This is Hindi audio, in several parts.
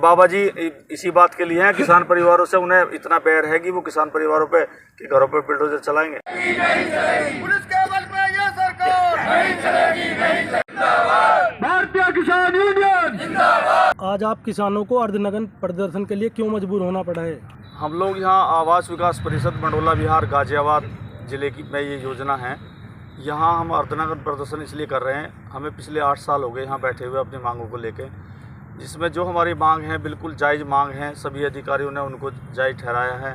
बाबा जी इसी बात के लिए हैं, किसान परिवारों से उन्हें इतना बैर है कि वो किसान परिवारों पे कि घरों पे बुलडोजर चलाएंगे। पुलिस के बल पे ये सरकार नहीं चलेगी, नहीं जिंदाबाद। भारतीय किसान यूनियन जिंदाबाद। आज आप किसानों को अर्धनग्न प्रदर्शन के लिए क्यों मजबूर होना पड़ा है? हम लोग यहाँ आवास विकास परिषद मंडोला विहार गाजियाबाद जिले की में ये योजना है। यहाँ हम अर्धनग्न प्रदर्शन इसलिए कर रहे हैं, हमें पिछले 8 साल हो गए यहाँ बैठे हुए अपनी मांगों को लेके, जिसमें जो हमारी मांग है बिल्कुल जायज़ मांग है। सभी अधिकारियों ने उनको जायज़ ठहराया है,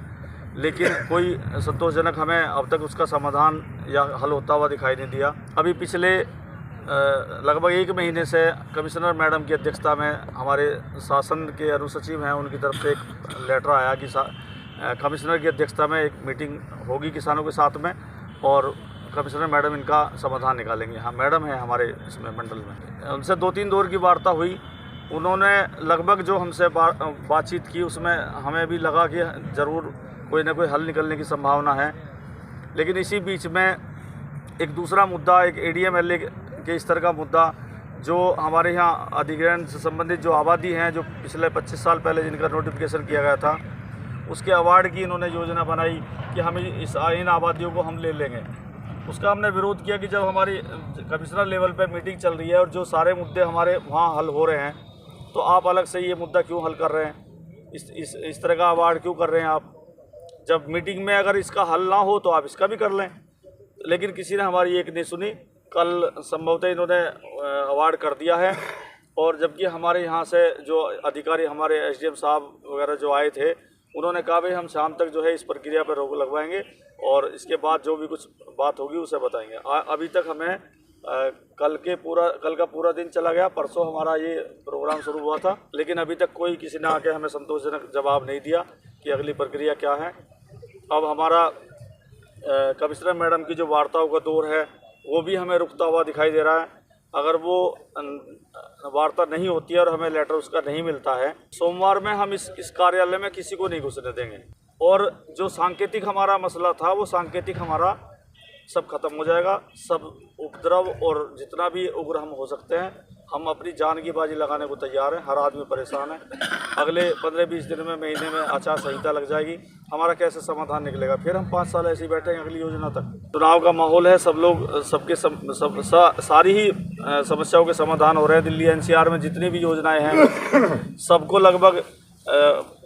लेकिन कोई संतोषजनक हमें अब तक उसका समाधान या हल होता हुआ दिखाई नहीं दिया। अभी पिछले लगभग 1 महीने से कमिश्नर मैडम की अध्यक्षता में हमारे शासन के अनुसचिव हैं, उनकी तरफ से एक लेटर आया कि कमिश्नर की अध्यक्षता में एक मीटिंग होगी किसानों के साथ में और कमिश्नर मैडम इनका समाधान निकालेंगे। हाँ, मैडम है हमारे इसमें मंडल में। उनसे 2-3 दौर की वार्ता हुई। उन्होंने लगभग जो हमसे बातचीत की उसमें हमें भी लगा कि ज़रूर कोई ना कोई हल निकलने की संभावना है। लेकिन इसी बीच में एक दूसरा मुद्दा, एक ADM-LA के स्तर का मुद्दा, जो हमारे यहाँ अधिग्रहण से संबंधित जो आबादी हैं, जो पिछले 25 साल पहले जिनका नोटिफिकेशन किया गया था, उसके अवार्ड की इन्होंने योजना बनाई कि हम इन आबादियों को हम ले लेंगे। उसका हमने विरोध किया कि जब हमारी कमिश्नर लेवल पे मीटिंग चल रही है और जो सारे मुद्दे हमारे वहाँ हल हो रहे हैं, तो आप अलग से ये मुद्दा क्यों हल कर रहे हैं? इस तरह का अवार्ड क्यों कर रहे हैं आप? जब मीटिंग में अगर इसका हल ना हो तो आप इसका भी कर लें। लेकिन किसी ने हमारी एक नहीं सुनी। कल संभवतः इन्होंने अवार्ड कर दिया है, और जबकि हमारे यहाँ से जो अधिकारी हमारे SDM साहब वगैरह जो आए थे, उन्होंने कहा भाई हम शाम तक जो है इस प्रक्रिया पर रोक लगवाएंगे और इसके बाद जो भी कुछ बात होगी उसे बताएंगे। अभी तक हमें कल का पूरा दिन चला गया। परसों हमारा ये प्रोग्राम शुरू हुआ था, लेकिन अभी तक कोई किसी ने आके हमें संतोषजनक जवाब नहीं दिया कि अगली प्रक्रिया क्या है। अब हमारा कमिश्नर मैडम की जो वार्ताओं का दौर है वो भी हमें रुकता हुआ दिखाई दे रहा है। अगर वो वार्ता नहीं होती है और हमें लेटर उसका नहीं मिलता है, सोमवार में हम इस कार्यालय में किसी को नहीं घुसने देंगे। और जो सांकेतिक हमारा मसला था वो सांकेतिक हमारा सब खत्म हो जाएगा। सब उपद्रव और जितना भी उग्र हम हो सकते हैं, हम अपनी जान की बाजी लगाने को तैयार हैं। हर आदमी परेशान है। अगले 15-20 दिन में, महीने में आचार संहिता लग जाएगी। हमारा कैसे समाधान निकलेगा? फिर हम 5 साल ऐसे ही बैठेंगे अगली योजना तक। चुनाव का माहौल है, सब लोग सारी ही समस्याओं के समाधान हो रहे हैं। दिल्ली NCR में जितनी भी योजनाएँ हैं सबको लगभग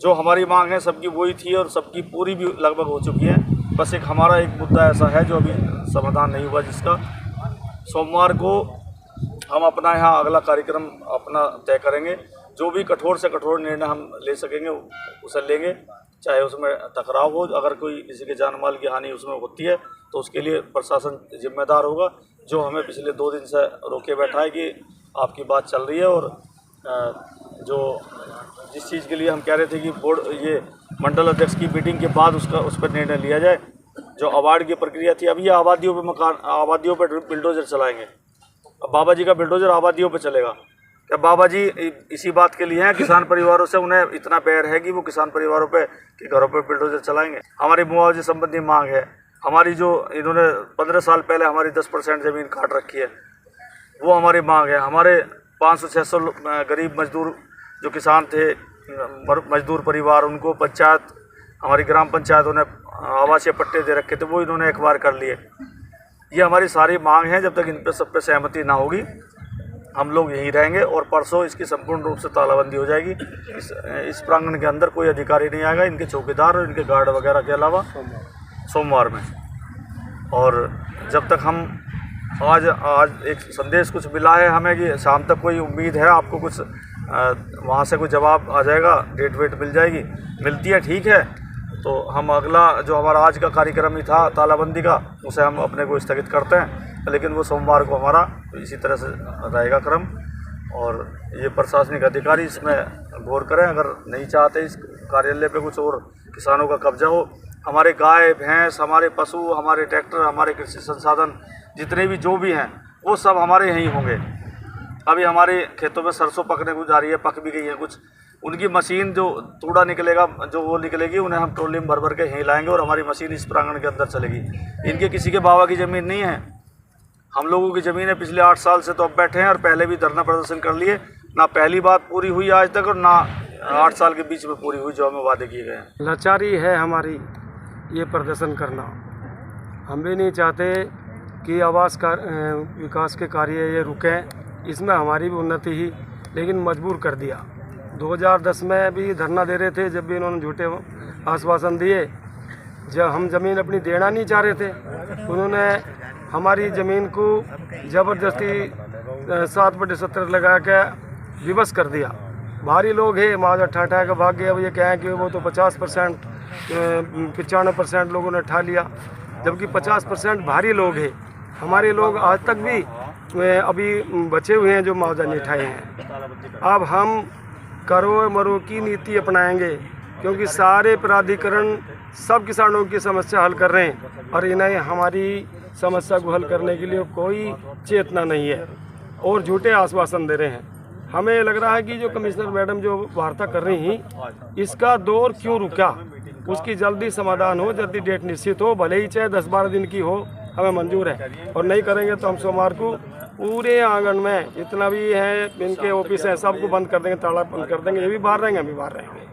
जो हमारी मांग है सबकी वही थी और सबकी पूरी भी लगभग हो चुकी है। बस एक हमारा एक मुद्दा ऐसा है जो अभी समाधान नहीं हुआ, जिसका सोमवार को हम अपना यहाँ अगला कार्यक्रम अपना तय करेंगे। जो भी कठोर से कठोर निर्णय हम ले सकेंगे उसे लेंगे, चाहे उसमें टकराव हो। अगर कोई किसी के जान माल की हानि उसमें होती है तो उसके लिए प्रशासन जिम्मेदार होगा, जो हमें पिछले 2 दिन से रोके बैठा है कि आपकी बात चल रही है। और जो जिस चीज़ के लिए हम कह रहे थे कि बोर्ड ये मंडल अध्यक्ष की मीटिंग के बाद उस पर निर्णय लिया जाए, जो अवार्ड की प्रक्रिया थी। अब ये आबादियों पर बिल्डोजर चलाएंगे। अब बाबा जी का बिल्डोजर आबादियों पर चलेगा क्या? बाबा जी इसी बात के लिए हैं, किसान परिवारों से उन्हें इतना बैर है कि वो किसान परिवारों पे कि घरों पर बिल्डोजर चलाएंगे। हमारी मुआवजे संबंधी मांग है हमारी, जो इन्होंने 15 साल पहले हमारी 10% ज़मीन काट रखी है, वो हमारी मांग है। हमारे 500-600 गरीब मजदूर जो किसान थे, मजदूर परिवार, उनको पंचायत, हमारी ग्राम पंचायत उन्हें आवासीय पट्टे दे रखे थे, वो इन्होंने अखबार कर लिए। ये हमारी सारी मांग है। जब तक इन पर सब पे सहमति ना होगी हम लोग यहीं रहेंगे। और परसों इसकी संपूर्ण रूप से तालाबंदी हो जाएगी। इस प्रांगण के अंदर कोई अधिकारी नहीं आएगा, इनके चौकीदार और इनके गार्ड वगैरह के अलावा, सोमवार में। और जब तक हम आज एक संदेश कुछ मिला है हमें कि शाम तक कोई उम्मीद है आपको कुछ वहाँ से कोई जवाब आ जाएगा, डेट वेट मिल जाएगी। मिलती है ठीक है, तो हम अगला जो हमारा आज का कार्यक्रम ही था तालाबंदी का, उसे हम अपने को स्थगित करते हैं। लेकिन वो सोमवार को हमारा इसी तरह से रहेगा क्रम। और ये प्रशासनिक अधिकारी इसमें गौर करें। अगर नहीं चाहते इस कार्यालय पे कुछ और किसानों का कब्जा हो, हमारे गाय भैंस, हमारे पशु, हमारे ट्रैक्टर, हमारे कृषि संसाधन जितने भी जो भी हैं वो सब हमारे यहीं होंगे। अभी हमारे खेतों में सरसों पकने को जा रही है, पक भी गई है कुछ। उनकी मशीन जो तूड़ा निकलेगा, जो वो निकलेगी, उन्हें हम ट्रोली में भर भर के यहीं लाएंगे और हमारी मशीन इस प्रांगण के अंदर चलेगी। इनके किसी के बाबा की ज़मीन नहीं है, हम लोगों की ज़मीन है। पिछले 8 साल से तो अब बैठे हैं और पहले भी धरना प्रदर्शन कर लिए। ना पहली बात पूरी हुई आज तक और ना 8 साल के बीच में पूरी हुई जो हमें वादे किए गए हैं। लाचारी है हमारी ये प्रदर्शन करना। हम भी नहीं चाहते कि आवास का विकास के कार्य ये रुकें, इसमें हमारी भी उन्नति ही, लेकिन मजबूर कर दिया। 2010 में भी धरना दे रहे थे, जब भी इन्होंने झूठे आश्वासन दिए, जब हम ज़मीन अपनी देना नहीं चाह रहे थे, उन्होंने हमारी ज़मीन को ज़बरदस्ती 7/70 लगा के विवश कर दिया। भारी लोग हैं, मुआवजा ठा के भाग गए। अब ये कहें कि वो तो 50% 95% लोगों ने ठा लिया, जबकि 50% भारी लोग हैं। हमारे लोग आज तक भी अभी बचे हुए हैं जो मुआवजा नहीं ठाए हैं। अब हम करो मरो की नीति अपनाएंगे, क्योंकि सारे प्राधिकरण सब किसानों की समस्या हल कर रहे हैं और इन्हें हमारी समस्या को हल करने के लिए कोई चेतना नहीं है और झूठे आश्वासन दे रहे हैं। हमें लग रहा है कि जो कमिश्नर मैडम जो वार्ता कर रही हैं, इसका दौर क्यों रुका, उसकी जल्दी समाधान हो, जल्दी डेट निश्चित हो, भले ही चाहे 10-12 दिन की हो, हमें मंजूर है। और नहीं करेंगे तो हम सोमवार को पूरे आंगन में जितना भी है इनके ऑफिस है सबको बंद कर देंगे, ताला बंद कर देंगे। ये भी बाहर रहेंगे, हम भी बाहर रहेंगे।